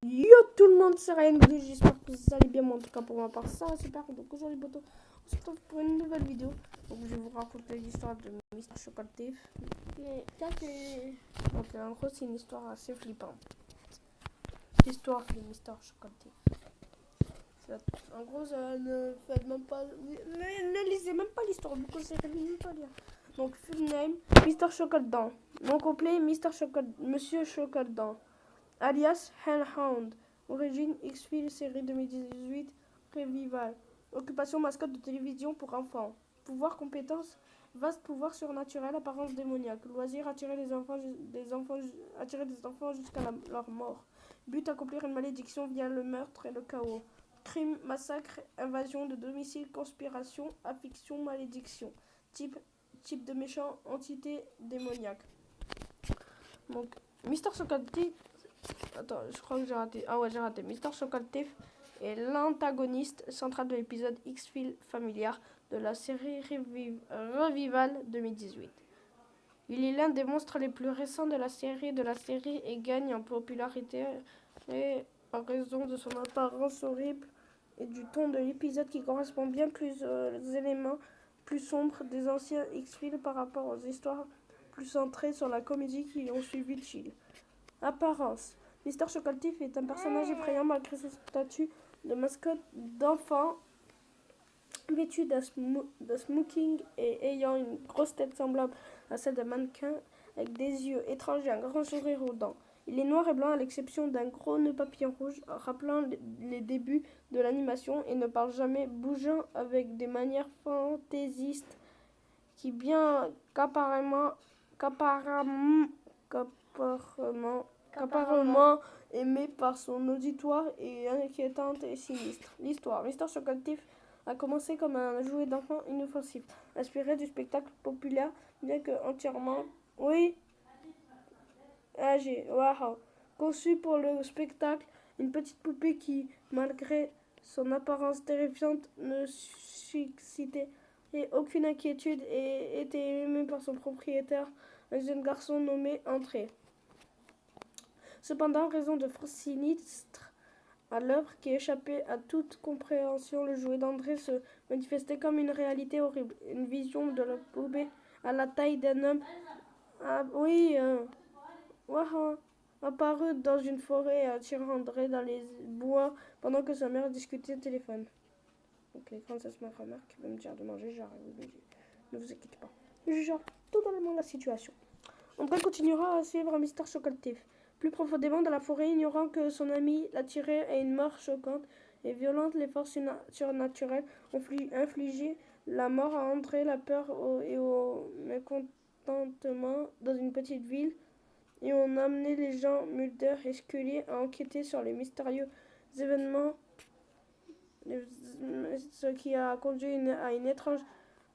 Yo tout le monde, c'est Ryan Blue, j'espère que vous allez bien, moi en tout cas pour ma part ça va super. Donc aujourd'hui on se retrouve pour une nouvelle vidéo. Donc je vais vous raconter l'histoire de Mr. Chocolat Thief. Mais ça c'est... Donc en gros c'est une histoire assez flippante. L'histoire de Mr. Chocolat Thief. En gros ça ne fait même pas... Ne lisez même pas l'histoire, vous conseillez même pas lire. Donc full name, Mr. Chocolat. Nom complet, Monsieur Chocolat. Alias Hellhound. Origine X-Files série 2018 Revival. Occupation mascotte de télévision pour enfants. Pouvoir compétences vaste pouvoir surnaturel, apparence démoniaque. Loisir attirer des enfants jusqu'à leur mort. But accomplir une malédiction via le meurtre et le chaos. Crime, massacre, invasion de domicile, conspiration, affliction, malédiction. Type de méchant, entité démoniaque. Donc Mr. Chocolat Thief. Attends, je crois que j'ai raté. Ah ouais, j'ai raté. Mr. Chocolat Thief est l'antagoniste central de l'épisode X-Files familiar de la série Revival 2018. Il est l'un des monstres les plus récents de la série et gagne en popularité en raison de son apparence horrible et du ton de l'épisode qui correspond bien plus aux éléments plus sombres des anciens X-Files par rapport aux histoires plus centrées sur la comédie qui ont suivi Chill. Apparence. Mr. Chocolat Thief est un personnage effrayant malgré son statut de mascotte d'enfant, vêtu d'un smoking et ayant une grosse tête semblable à celle d'un mannequin avec des yeux étranges et un grand sourire aux dents. Il est noir et blanc à l'exception d'un gros nœud papillon rouge rappelant les débuts de l'animation et ne parle jamais, bougeant avec des manières fantaisistes qui bien qu'apparemment aimé par son auditoire et inquiétante et sinistre. L'histoire. Mr. Chocolat Thief a commencé comme un jouet d'enfant inoffensif, inspiré du spectacle populaire, bien que entièrement... Oui. Âgé. Waouh. Conçu pour le spectacle, une petite poupée qui, malgré son apparence terrifiante, ne suscitait aucune inquiétude et était aimé par son propriétaire, un jeune garçon nommé André. Cependant, en raison de forces sinistres à l'œuvre qui échappait à toute compréhension, le jouet d'André se manifestait comme une réalité horrible. Une vision de la poupée à la taille d'un homme apparut dans une forêt et attira André dans les bois pendant que sa mère discutait au téléphone. Donc l'écran, ça c'est ma grand-mère qui veut me dire de manger, j'arrive. Ne vous inquiétez pas. Je gère totalement la situation. André continuera à suivre Mr. Chocolat Thief. Plus profondément dans la forêt, ignorant que son ami l'attirait à une mort choquante et violente, les forces surnaturelles ont infligé la mort à André, la peur et au mécontentement dans une petite ville et ont amené les gens Mulder et Scully à enquêter sur les mystérieux événements, ce qui a conduit à une étrange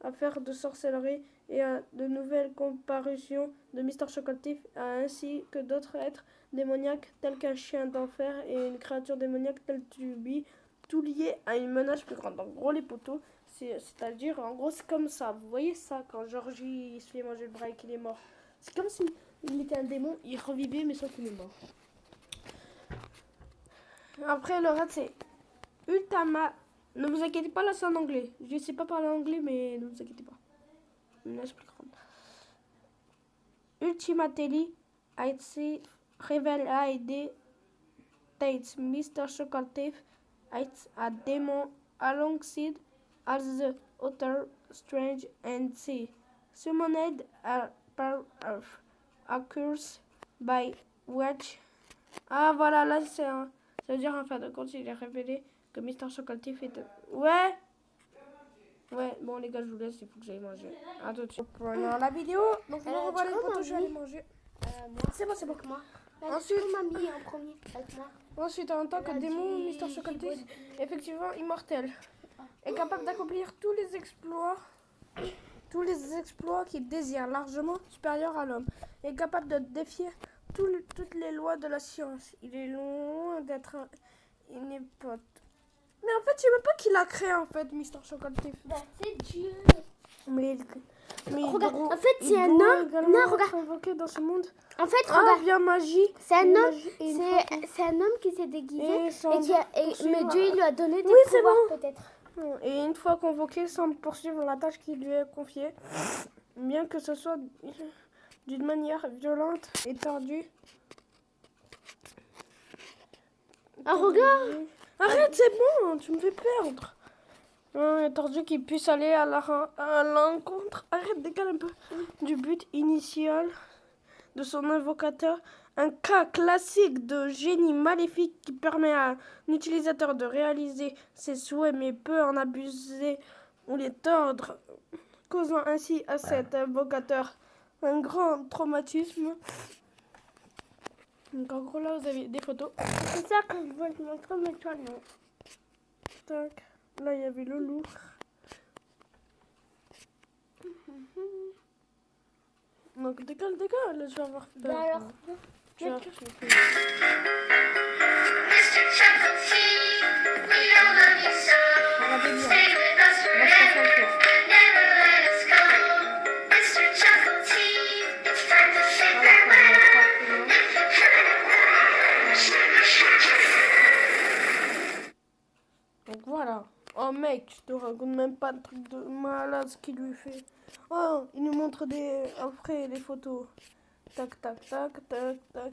affaire de sorcellerie et à de nouvelles comparutions de Mr. Chocolat Thief, ainsi que d'autres êtres démoniaques tels qu'un chien d'enfer et une créature démoniaque telle Tubi, tout lié à une menace plus grande. En gros, les poteaux, c'est-à-dire, en gros, c'est comme ça. Vous voyez ça, quand Georgie se fait manger le bras et qu'il est mort. C'est comme si il était un démon, il revivait, mais sauf qu'il est mort. Après, le reste, c'est Ultama. Ne vous inquiétez pas, là, c'est en anglais. Je ne sais pas parler anglais, mais ne vous inquiétez pas. Une plus grande. Ultimately, I'd say Revel ID Tates Mr. Chocolat Thief it's a demon alongside as the other strange and see. Summoned per earth. A curse by which. Ah voilà, là ça veut dire en fin de compte, il est révélé que Mr. Chocolat Thief est... Ouais, bon les gars, je vous laisse, il faut que j'aille manger. À tout de suite. Pendant la vidéo, donc je revois les potos, je vais aller manger. C'est bon. Moi. Ensuite, mamie en premier avec moi. Ensuite, en tant que démon, Mr. Chocolat Thief est effectivement immortel. Est capable d'accomplir tous les exploits qu'il désire, largement supérieurs à l'homme. Est capable de défier toutes les lois de la science. Il est loin d'être une époque. Mais en fait, je sais même pas qui l'a créé en fait, Mr. Chocolat Thief. C'est Dieu. Mais Mais Regarde, il en fait, il c'est un doit homme. également Non, être regarde. invoqué dans ce monde. En fait, Ah, regarde. via magie. C'est un Via homme. magie, et une fois qu'on- C'est un homme qui s'est déguisé. Et sans Mais poursuivre- Dieu il lui a donné des Oui, c'est pouvoirs, bon. peut-être. Et une fois convoqué, semble poursuivre la tâche qui lui est confiée, bien que ce soit d'une manière violente et tordue. Ah, regarde. Arrête, c'est bon, tu me fais perdre. Et tordu qui puisse aller à l'encontre. Arrête, décale un peu. Du but initial de son invocateur. Un cas classique de génie maléfique qui permet à un utilisateur de réaliser ses souhaits mais peut en abuser ou les tordre, causant ainsi à cet invocateur un grand traumatisme. Donc en gros là vous avez des photos. C'est ça que je veux te montrer, mais toi non. Tac. Là il y avait le loup. Donc décale, je vais avoir peur. Bah alors, Je vais avoir peur. Mr. Chuckle Tea, we all love you so. Stay with us forever and never let us go. Mr. Chuckle Tea, it's time to say farewell. Donc voilà. Oh mec, je te raconte même pas le truc de malade ce qu'il lui fait. Oh, il nous montre après les photos. Tac, tac, tac, tac, tac.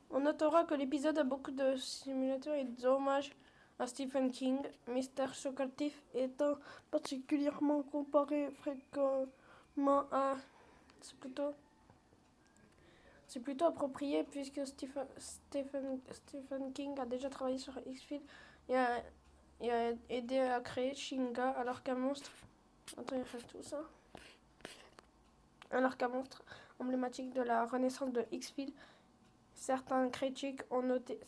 On notera que l'épisode a beaucoup de simulateurs et d'hommages à Stephen King, Mystère Chocatif étant particulièrement comparé fréquemment à... C'est plutôt approprié puisque Stephen King a déjà travaillé sur X-Files et a aidé à créer Shinga alors qu'un monstre... Attends, il reste tout ça. Alors qu'un monstre emblématique de la renaissance de X-Files, certains critiques ont noté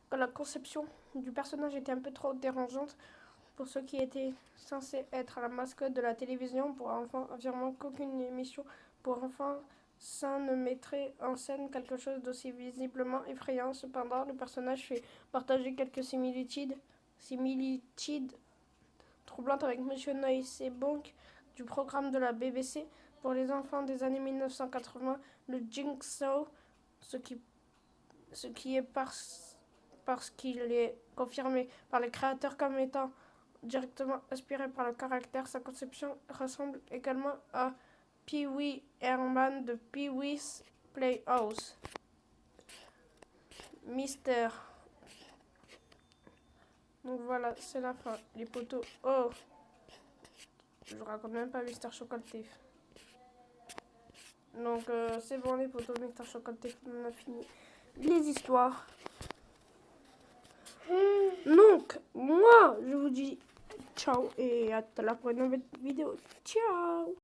que la conception du personnage était un peu trop dérangeante pour ce qui était censé être la mascotte de la télévision pour enfants, affirmant qu'aucune émission pour enfants ça ne mettrait en scène quelque chose d'aussi visiblement effrayant. Cependant, le personnage fait partager quelques similitudes troublantes avec Monsieur Noise et Bonk du programme de la BBC pour les enfants des années 1980, le Jigsaw, ce qui est parce qu'il est confirmé par les créateurs comme étant directement inspiré par le caractère. Sa conception ressemble également à Pee-wee Herman de Pee-wee's Playhouse. Mystère. Donc voilà, c'est la fin. Les poteaux. Oh, je raconte même pas Mystère Chocatif. Donc c'est bon les poteaux, Mystère Chocatif, on a fini les histoires. Donc moi je vous dis ciao et à la prochaine vidéo. Ciao.